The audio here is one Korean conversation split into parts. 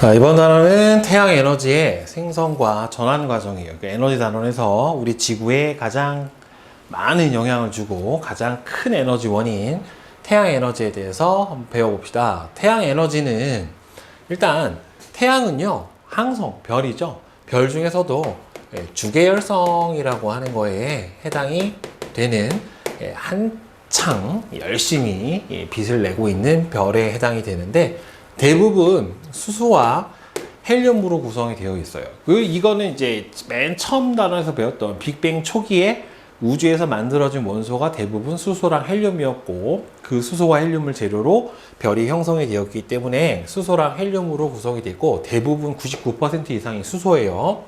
자, 이번 단원은 태양 에너지의 생성과 전환 과정이에요. 그러니까 에너지 단원에서 우리 지구에 가장 많은 영향을 주고 가장 큰 에너지 원인 태양 에너지에 대해서 한번 배워봅시다. 태양 에너지는 일단 태양은요 항성, 별이죠. 별 중에서도 주계열성이라고 하는 거에 해당이 되는 한창 열심히 빛을 내고 있는 별에 해당이 되는데 대부분 수소와 헬륨으로 구성이 되어 있어요. 이거는 이제 맨 처음 단원에서 배웠던 빅뱅 초기에 우주에서 만들어진 원소가 대부분 수소랑 헬륨이었고 그 수소와 헬륨을 재료로 별이 형성이 되었기 때문에 수소랑 헬륨으로 구성이 됐고 대부분 99% 이상이 수소예요.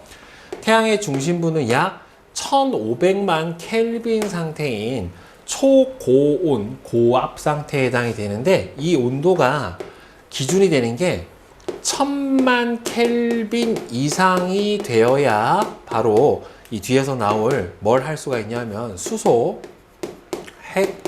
태양의 중심부는 약 1500만 켈빈 상태인 초고온, 고압 상태에 해당이 되는데 이 온도가 기준이 되는 게 1000만 켈빈 이상이 되어야 바로 이 뒤에서 나올 뭘 할 수가 있냐면 수소 핵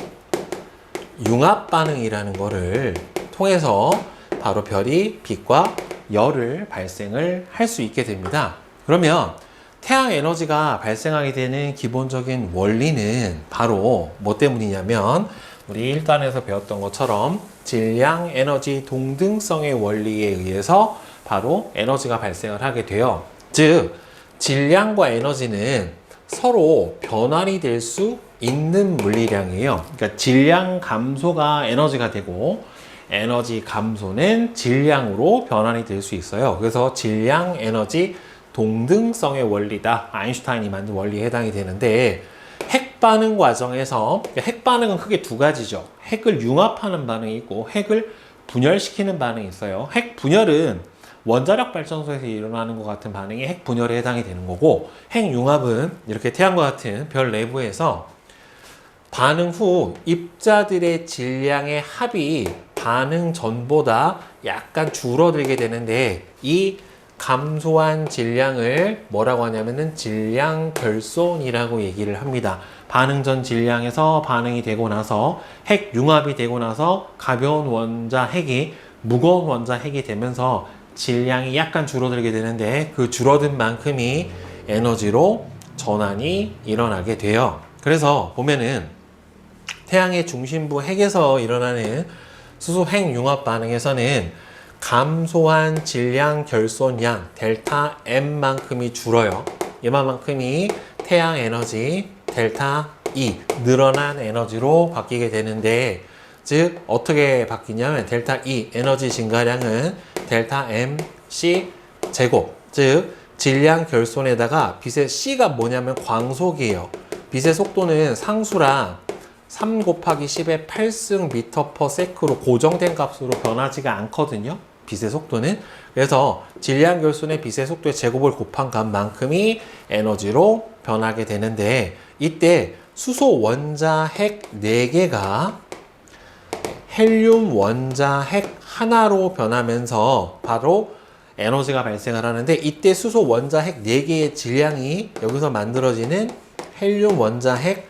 융합 반응이라는 거를 통해서 바로 별이 빛과 열을 발생을 할 수 있게 됩니다. 그러면 태양 에너지가 발생하게 되는 기본적인 원리는 바로 뭐 때문이냐면 우리 1단에서 배웠던 것처럼 질량 에너지 동등성의 원리에 의해서 바로 에너지가 발생을 하게 돼요. 즉 질량과 에너지는 서로 변환이 될 수 있는 물리량이에요. 그러니까 질량 감소가 에너지가 되고 에너지 감소는 질량으로 변환이 될 수 있어요. 그래서 질량 에너지 동등성의 원리다. 아인슈타인이 만든 원리에 해당이 되는데 핵 반응 과정에서 핵 반응은 크게 두 가지죠. 핵을 융합하는 반응이 있고 핵을 분열시키는 반응이 있어요. 핵 분열은 원자력 발전소에서 일어나는 것 같은 반응이 핵 분열에 해당이 되는 거고 핵 융합은 이렇게 태양과 같은 별 내부에서 반응 후 입자들의 질량의 합이 반응 전보다 약간 줄어들게 되는데 이 감소한 질량을 뭐라고 하냐면은 질량 결손이라고 얘기를 합니다. 반응 전 질량에서 반응이 되고 나서 핵 융합이 되고 나서 가벼운 원자 핵이 무거운 원자 핵이 되면서 질량이 약간 줄어들게 되는데 그 줄어든 만큼이 에너지로 전환이 일어나게 돼요. 그래서 보면은 태양의 중심부 핵에서 일어나는 수소 핵 융합 반응에서는 감소한 질량 결손량 델타 M만큼이 줄어요. 이만큼이 태양 에너지 델타 E 늘어난 에너지로 바뀌게 되는데 즉 어떻게 바뀌냐면 델타 E 에너지 증가량은 델타 M C 제곱 즉 질량 결손에다가 빛의 C가 뭐냐면 광속이에요. 빛의 속도는 상수랑 3 곱하기 10의 8승 미터 퍼 세크로 고정된 값으로 변하지가 않거든요. 빛의 속도는. 그래서 질량 결손의 빛의 속도의 제곱을 곱한 값만큼이 에너지로 변하게 되는데 이때 수소 원자 핵 4개가 헬륨 원자 핵 하나로 변하면서 바로 에너지가 발생을 하는데 이때 수소 원자 핵 4개의 질량이 여기서 만들어지는 헬륨 원자 핵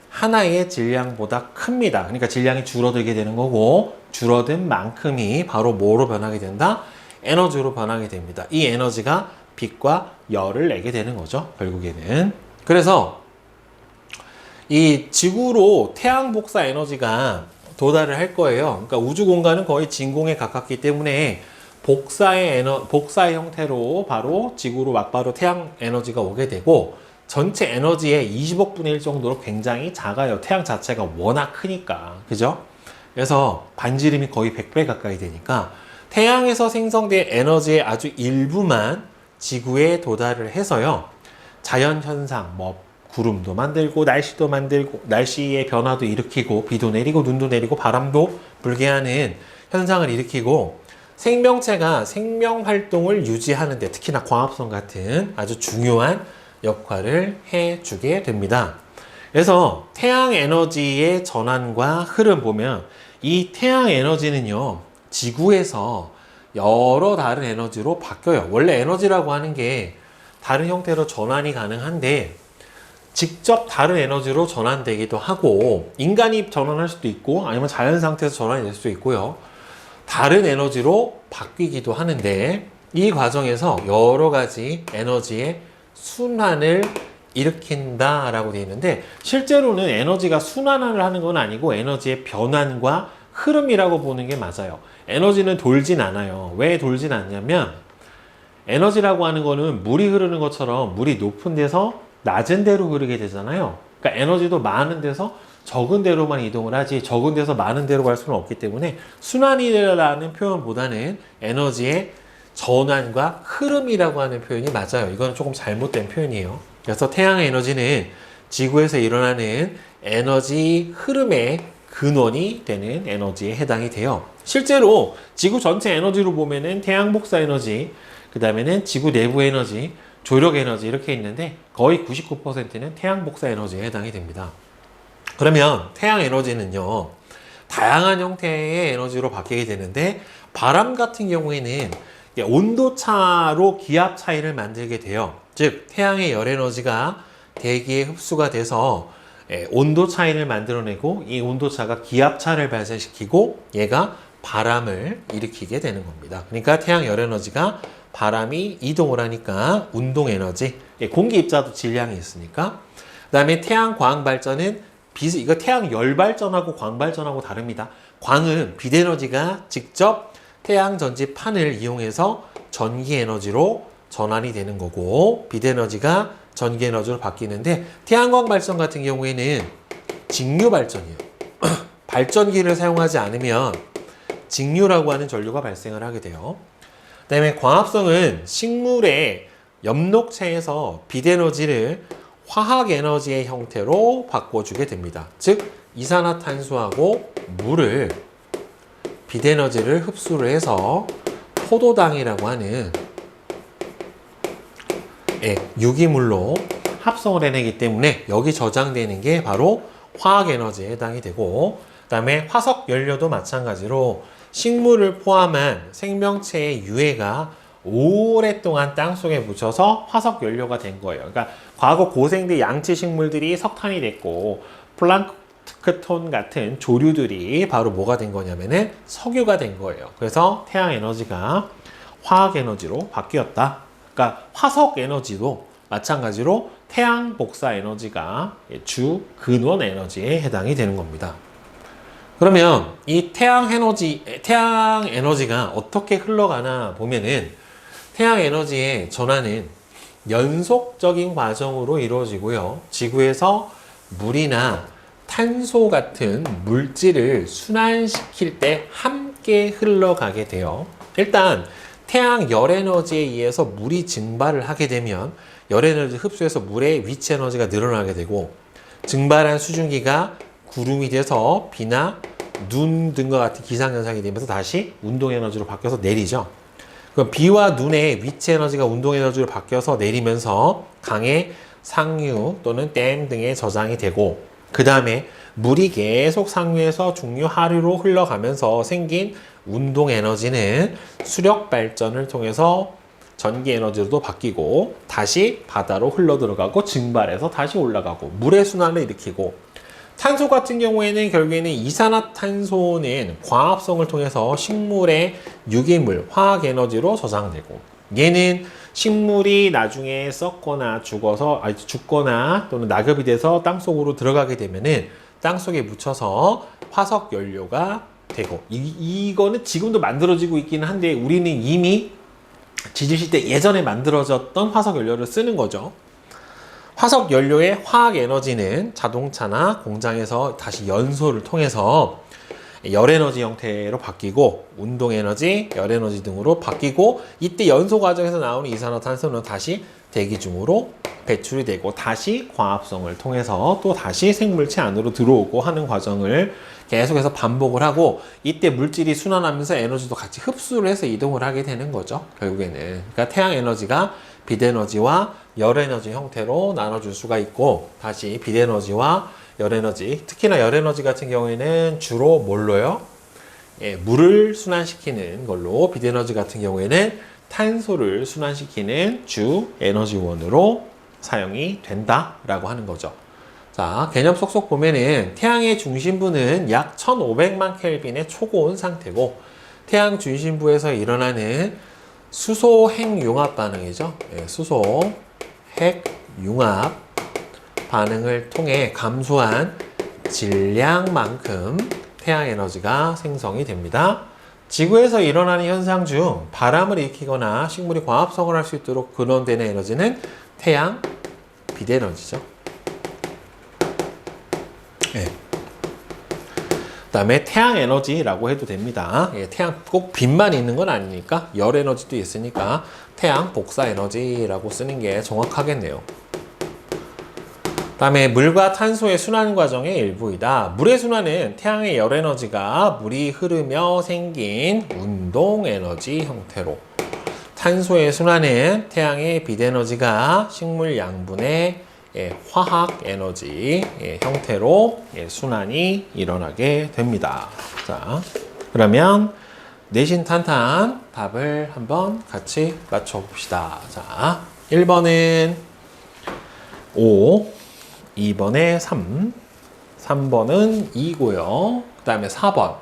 하나의 질량보다 큽니다. 그러니까 질량이 줄어들게 되는 거고 줄어든 만큼이 바로 뭐로 변하게 된다? 에너지로 변하게 됩니다. 이 에너지가 빛과 열을 내게 되는 거죠. 결국에는. 그래서 이 지구로 태양 복사 에너지가 도달을 할 거예요. 그러니까 우주 공간은 거의 진공에 가깝기 때문에 복사의 형태로 바로 지구로 막바로 태양 에너지가 오게 되고 전체 에너지의 20억 분의 1 정도로 굉장히 작아요. 태양 자체가 워낙 크니까. 그죠? 그래서 반지름이 거의 100배 가까이 되니까 태양에서 생성된 에너지의 아주 일부만 지구에 도달을 해서요. 자연현상, 뭐 구름도 만들고 날씨도 만들고 날씨의 변화도 일으키고 비도 내리고 눈도 내리고 바람도 불게 하는 현상을 일으키고 생명체가 생명 활동을 유지하는 데 특히나 광합성 같은 아주 중요한 역할을 해주게 됩니다. 그래서 태양 에너지의 전환과 흐름 보면 이 태양 에너지는요 지구에서 여러 다른 에너지로 바뀌어요. 원래 에너지라고 하는 게 다른 형태로 전환이 가능한데 직접 다른 에너지로 전환되기도 하고 인간이 전환할 수도 있고 아니면 자연 상태에서 전환이 될 수도 있고요. 다른 에너지로 바뀌기도 하는데 이 과정에서 여러 가지 에너지의 순환을 일으킨다라고 되어 있는데, 실제로는 에너지가 순환을 하는 건 아니고 에너지의 변환과 흐름이라고 보는 게 맞아요. 에너지는 돌진 않아요. 왜 돌진 않냐면, 에너지라고 하는 거는 물이 흐르는 것처럼 물이 높은 데서 낮은 데로 흐르게 되잖아요. 그러니까 에너지도 많은 데서 적은 데로만 이동을 하지, 적은 데서 많은 데로 갈 수는 없기 때문에 순환이라는 표현보다는 에너지의 전환과 흐름이라고 하는 표현이 맞아요. 이건 조금 잘못된 표현이에요. 그래서 태양의 에너지는 지구에서 일어나는 에너지 흐름의 근원이 되는 에너지에 해당이 돼요. 실제로 지구 전체 에너지로 보면은 태양 복사 에너지, 그 다음에는 지구 내부 에너지, 조력 에너지 이렇게 있는데 거의 99%는 태양 복사 에너지에 해당이 됩니다. 그러면 태양 에너지는요, 다양한 형태의 에너지로 바뀌게 되는데, 바람 같은 경우에는 온도 차로 기압 차이를 만들게 돼요. 즉 태양의 열 에너지가 대기에 흡수가 돼서 온도 차이를 만들어내고, 이 온도 차가 기압 차를 발생시키고 얘가 바람을 일으키게 되는 겁니다. 그러니까 태양 열 에너지가 바람이 이동을 하니까 운동 에너지, 공기 입자도 질량이 있으니까. 그 다음에 태양 광 발전은 이거 태양 열 발전하고 광 발전하고 다릅니다. 광은 빛 에너지가 직접 태양 전지판을 이용해서 전기 에너지로 전환이 되는 거고, 빛 에너지가 전기 에너지로 바뀌는데, 태양광 발전 같은 경우에는 직류 발전이에요. 발전기를 사용하지 않으면 직류라고 하는 전류가 발생을 하게 돼요. 그 다음에 광합성은 식물의 엽록체에서 빛 에너지를 화학 에너지의 형태로 바꿔주게 됩니다. 즉 이산화탄소하고 물을 빛 에너지를 흡수를 해서 포도당이라고 하는 유기물로 합성을 해내기 때문에 여기 저장되는 게 바로 화학 에너지에 해당이 되고, 그 다음에 화석 연료도 마찬가지로 식물을 포함한 생명체의 유해가 오랫동안 땅속에 묻혀서 화석 연료가 된 거예요. 그러니까 과거 고생대 양치 식물들이 석탄이 됐고, 플랑크톤 같은 조류들이 바로 뭐가 된 거냐면은 석유가 된 거예요. 그래서 태양 에너지가 화학 에너지로 바뀌었다. 그러니까 화석 에너지도 마찬가지로 태양 복사 에너지가 주 근원 에너지에 해당이 되는 겁니다. 그러면 이 태양 에너지가 어떻게 흘러가나 보면은, 태양 에너지의 전환은 연속적인 과정으로 이루어지고요. 지구에서 물이나 탄소 같은 물질을 순환시킬 때 함께 흘러가게 돼요. 일단 태양 열 에너지에 의해서 물이 증발을 하게 되면 열 에너지 흡수해서 물의 위치 에너지가 늘어나게 되고, 증발한 수증기가 구름이 돼서 비나 눈 등과 같은 기상현상이 되면서 다시 운동 에너지로 바뀌어서 내리죠. 그럼 비와 눈의 위치 에너지가 운동 에너지로 바뀌어서 내리면서 강의 상류 또는 댐 등에 저장이 되고, 그 다음에 물이 계속 상류에서 중류 하류로 흘러가면서 생긴 운동 에너지는 수력 발전을 통해서 전기 에너지로도 바뀌고, 다시 바다로 흘러 들어가고 증발해서 다시 올라가고 물의 순환을 일으키고, 탄소 같은 경우에는 결국에는 이산화탄소는 광합성을 통해서 식물의 유기물, 화학 에너지로 저장되고, 얘는 식물이 나중에 썩거나 죽거나 또는 낙엽이 돼서 땅속으로 들어가게 되면은 땅속에 묻혀서 화석 연료가 되고, 이거는 지금도 만들어지고 있기는 한데 우리는 이미 지질시대 예전에 만들어졌던 화석 연료를 쓰는 거죠. 화석 연료의 화학 에너지는 자동차나 공장에서 다시 연소를 통해서 열 에너지 형태로 바뀌고, 운동 에너지, 열 에너지 등으로 바뀌고, 이때 연소 과정에서 나오는 이산화탄소는 다시 대기 중으로 배출이 되고, 다시 광합성을 통해서 또 다시 생물체 안으로 들어오고 하는 과정을 계속해서 반복을 하고, 이때 물질이 순환하면서 에너지도 같이 흡수를 해서 이동을 하게 되는 거죠, 결국에는. 그러니까 태양 에너지가 빛 에너지와 열 에너지 형태로 나눠줄 수가 있고, 다시 빛 에너지와 열 에너지, 특히나 열 에너지 같은 경우에는 주로 뭘로요? 물을 순환시키는 걸로, 빛 에너지 같은 경우에는 탄소를 순환시키는 주 에너지원으로 사용이 된다라고 하는 거죠. 자, 개념 쏙쏙 보면은 태양의 중심부는 약 1500만 켈빈의 초고온 상태고, 태양 중심부에서 일어나는 수소 핵융합 반응이죠. 예, 수소 핵융합 반응을 통해 감소한 질량만큼 태양 에너지가 생성이 됩니다. 지구에서 일어나는 현상 중 바람을 일으키거나 식물이 광합성을 할 수 있도록 근원되는 에너지는 태양 비대에너지죠. 예. 그 다음에 태양 에너지라고 해도 됩니다. 예, 태양 꼭 빛만 있는 건 아니니까 열 에너지도 있으니까 태양 복사 에너지라고 쓰는 게 정확하겠네요. 그 다음에 물과 탄소의 순환 과정의 일부이다. 물의 순환은 태양의 열 에너지가 물이 흐르며 생긴 운동 에너지 형태로, 탄소의 순환은 태양의 빛 에너지가 식물 양분의 화학 에너지 형태로 순환이 일어나게 됩니다. 자, 그러면 내신 탄탄 답을 한번 같이 맞춰봅시다. 자, 1번은 5, 2번에 3, 3번은 2고요. 그 다음에 4번.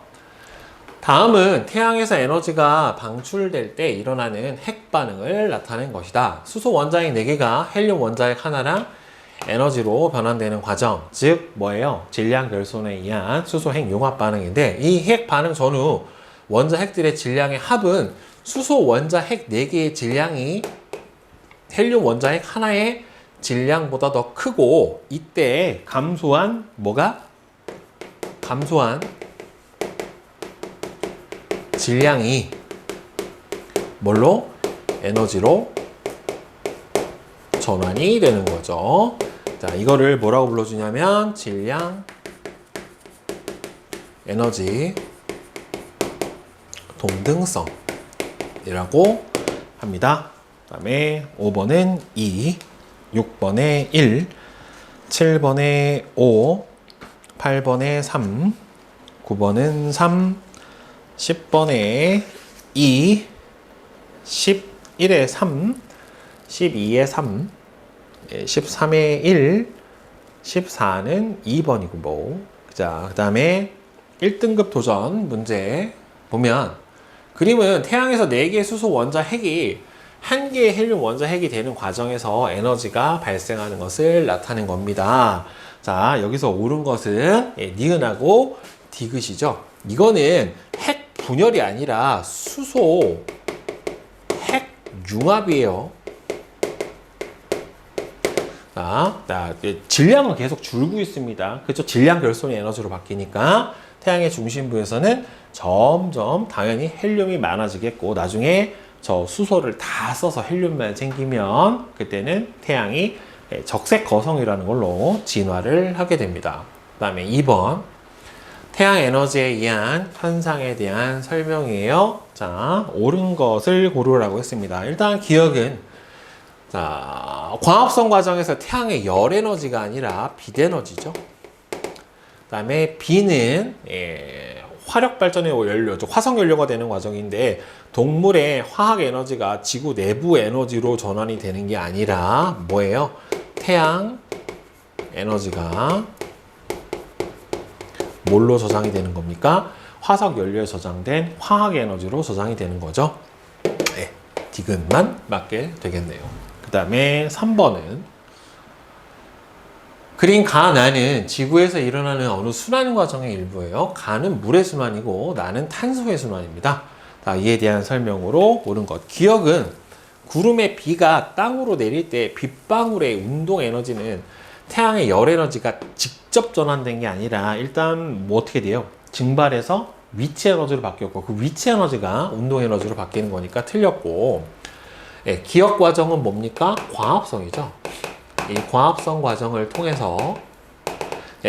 다음은 태양에서 에너지가 방출될 때 일어나는 핵 반응을 나타낸 것이다. 수소 원자핵 4개가 헬륨 원자핵 하나랑 에너지로 변환되는 과정, 즉 뭐예요? 질량 결손에 의한 수소 핵 융합 반응인데, 이 핵 반응 전후 원자 핵들의 질량의 합은 수소 원자 핵 4개의 질량이 헬륨 원자 핵 하나의 질량보다 더 크고, 이때 감소한 감소한 질량이 뭘로? 에너지로 전환이 되는 거죠. 자, 이거를 뭐라고 불러주냐면 질량 에너지 동등성이라고 합니다. 그 다음에 5번은 2, 6번에 1, 7번에 5, 8번에 3, 9번은 3, 10번에 2, 11에 3, 12에 3, 13에 1, 14는 2번이고 뭐. 자, 그 다음에 1등급 도전 문제 보면, 그림은 태양에서 4개의 수소 원자 핵이 1개의 헬륨 원자 핵이 되는 과정에서 에너지가 발생하는 것을 나타낸 겁니다. 자, 여기서 옳은 것은 니은하고 디귿이죠. 이거는 핵 분열이 아니라 수소 핵 융합이에요. 자, 질량은 계속 줄고 있습니다. 그렇죠? 질량 결손이 에너지로 바뀌니까 태양의 중심부에서는 점점 당연히 헬륨이 많아지겠고, 나중에 저 수소를 다 써서 헬륨만 생기면 그때는 태양이 적색 거성이라는 걸로 진화를 하게 됩니다. 그 다음에 2번 태양 에너지에 의한 현상에 대한 설명이에요. 자, 옳은 것을 고르라고 했습니다. 일단 기억은, 자, 광합성 과정에서 태양의 열 에너지가 아니라 빛 에너지죠. 그 다음에 B는 화력 발전의 연료죠. 화석 연료가 되는 과정인데, 동물의 화학 에너지가 지구 내부 에너지로 전환이 되는 게 아니라 뭐예요? 태양 에너지가 뭘로 저장이 되는 겁니까? 화석 연료에 저장된 화학 에너지로 저장이 되는 거죠. 네, 디귿만 맞게 되겠네요. 그 다음에 3번은, 그린 가, 나는 지구에서 일어나는 어느 순환 과정의 일부예요. 가는 물의 순환이고 나는 탄소의 순환입니다. 자, 이에 대한 설명으로 옳은 것. 기억은 구름의 비가 땅으로 내릴 때 빗방울의 운동 에너지는 태양의 열 에너지가 직접 전환된 게 아니라 일단 뭐 어떻게 돼요? 증발해서 위치 에너지로 바뀌었고, 그 위치 에너지가 운동 에너지로 바뀌는 거니까 틀렸고, 기억 과정은 뭡니까? 광합성이죠. 이 광합성 과정을 통해서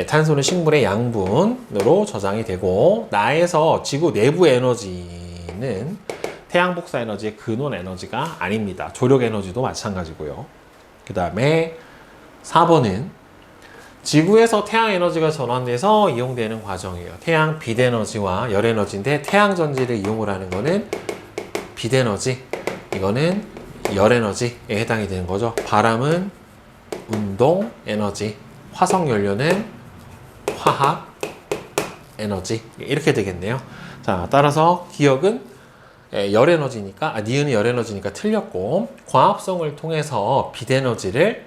탄소는 식물의 양분으로 저장이 되고, 나에서 지구 내부 에너지는 태양 복사 에너지의 근원 에너지가 아닙니다. 조력 에너지도 마찬가지고요. 그 다음에 4번은 지구에서 태양 에너지가 전환돼서 이용되는 과정이에요. 태양 빛 에너지와 열 에너지인데, 태양 전지를 이용을 하는 거는 빛 에너지, 이거는 열 에너지에 해당이 되는 거죠. 바람은 운동 에너지, 화석 연료는 화학 에너지, 이렇게 되겠네요. 자, 따라서 기억은 열 에너지니까, 니은이 열 에너지니까 틀렸고, 광합성을 통해서 빛 에너지를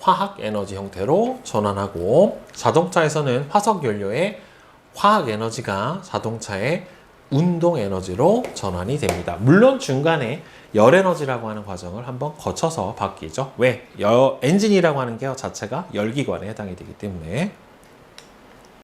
화학 에너지 형태로 전환하고, 자동차에서는 화석 연료의 화학 에너지가 자동차의 운동 에너지로 전환이 됩니다. 물론 중간에 열 에너지라고 하는 과정을 한번 거쳐서 바뀌죠. 왜? 엔진이라고 하는 게 자체가 열기관에 해당이 되기 때문에.